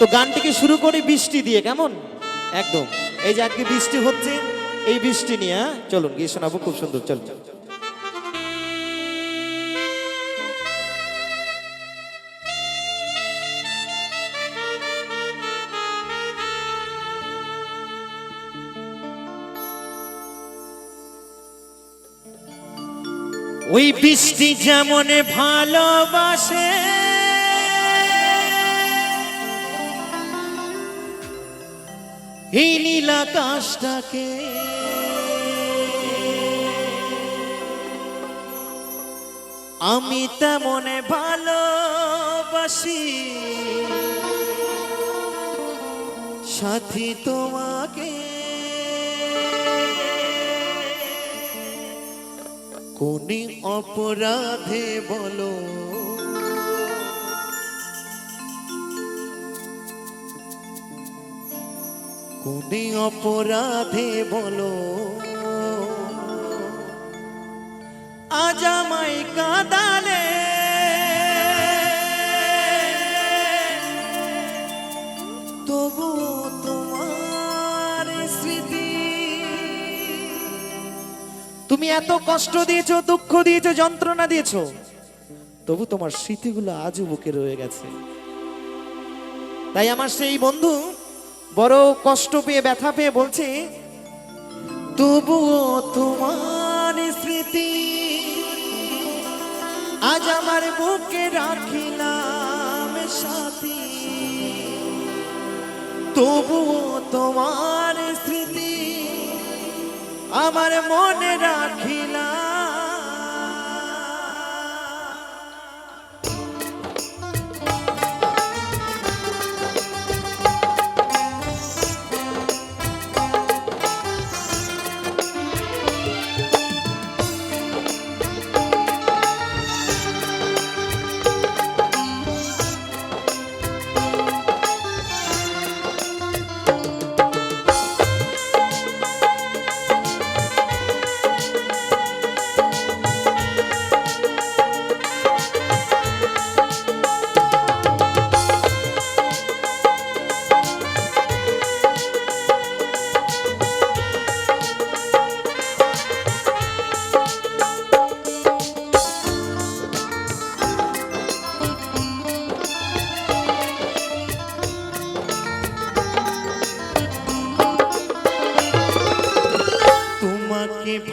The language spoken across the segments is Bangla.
তো গানটিকে শুরু করি বৃষ্টি দিয়ে, কেমন? একদম। এই যে আজকে বৃষ্টি হচ্ছে, এই বৃষ্টি নিয়ে চলুন গিয়ে শোনাবো, খুব সুন্দর। চল চল। ওই বৃষ্টি যেমন ভালোবাসে এই নীল আকাশটাকে, আমি তেমন ভালোবাসি সাথী তোমাকে। কোন অপরাধে বলো কোন অপরাধে বলো আজ আমায় কাঁদালে, তবু তোমার স্মৃতি। তুমি এত কষ্ট দিয়েছো, দুঃখ দিয়েছো, যন্ত্রণা দিয়েছো, তবু তোমার স্মৃতিগুলো আজও বুকে রয়ে গেছে। তাই আমার সেই বন্ধু বড় কষ্ট পেয়ে, ব্যথা পেয়ে বলছে, তবুও তোমার স্মৃতি আজ আমার বুকে রাখিলাম সাথী। তবুও তোমার স্মৃতি আমার মনে রাখিলাম।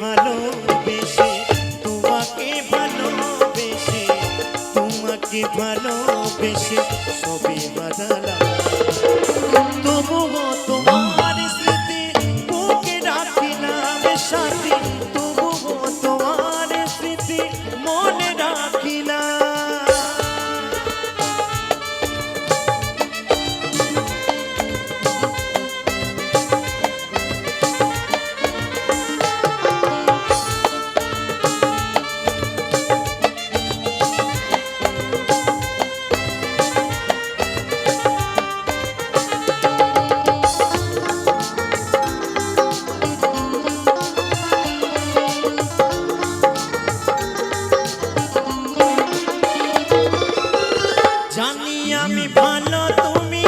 ভালোবেসে তোমাকে ভালোবেসে তোমাকে ভালোবেসে সবে বাঁধালাম, তবুও তোমার স্মৃতি বুকে রাখিলাম সাথী। তবুও তোমার স্মৃতি মনে রাখিলাম। আমি ভালো, তুমি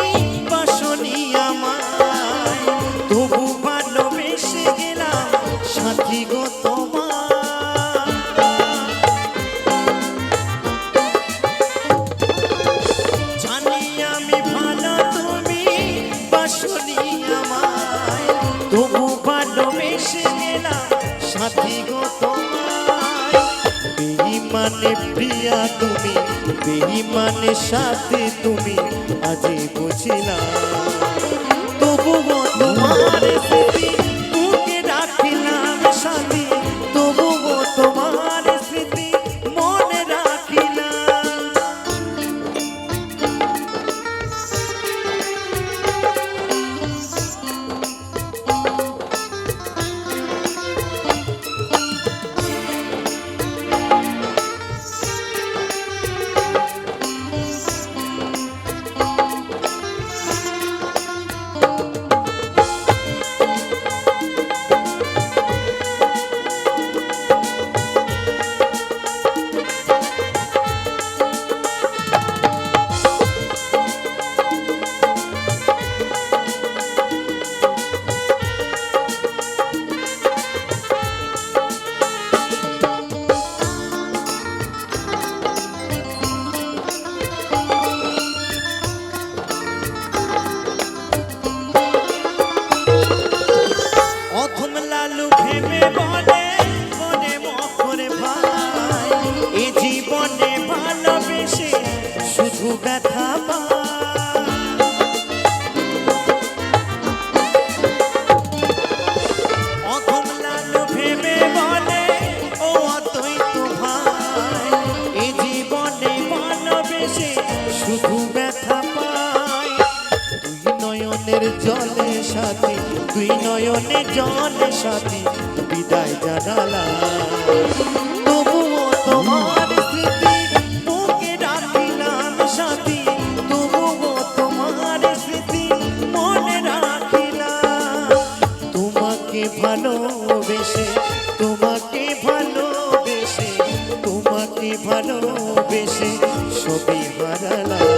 বাসনি আমায়, তবু ভালোবেসে গেলাম সাথী গো তোমার। জানি আমি ভালো, তুমি বাসনি আমায়, তবু ভালোবেসে গেলাম সাথী গো তোমার। বেঈমানে প্রিয়া তুমি, বেঈমানে সাথে তুমি, আজই বুঝিলাম। তবুও তোমার স্মৃতি বুকে রাখিলাম সাথী। তবুও তোমার স্মৃতি মনে রাখিলাম। শুধু ব্যথা পায়। অধম লালু ভেবে বলে ও অদ্বৈত ভাই, এ জীবনে ভালোবেসে শুধু ব্যথা পায়। দুই নয়নের জলে সাথী, দুই নয়নের জলে সাথী বিদায় জানালাম। তবুও তোমার স্মৃতি বুকে রাখিলাম সাথী, তবুও তোমার স্মৃতি মনে রাখিলাম। তোমাকে ভালোবেসে, তোমাকে ভালোবেসে, তোমাকে ভালোবেসে সবই হারালাম।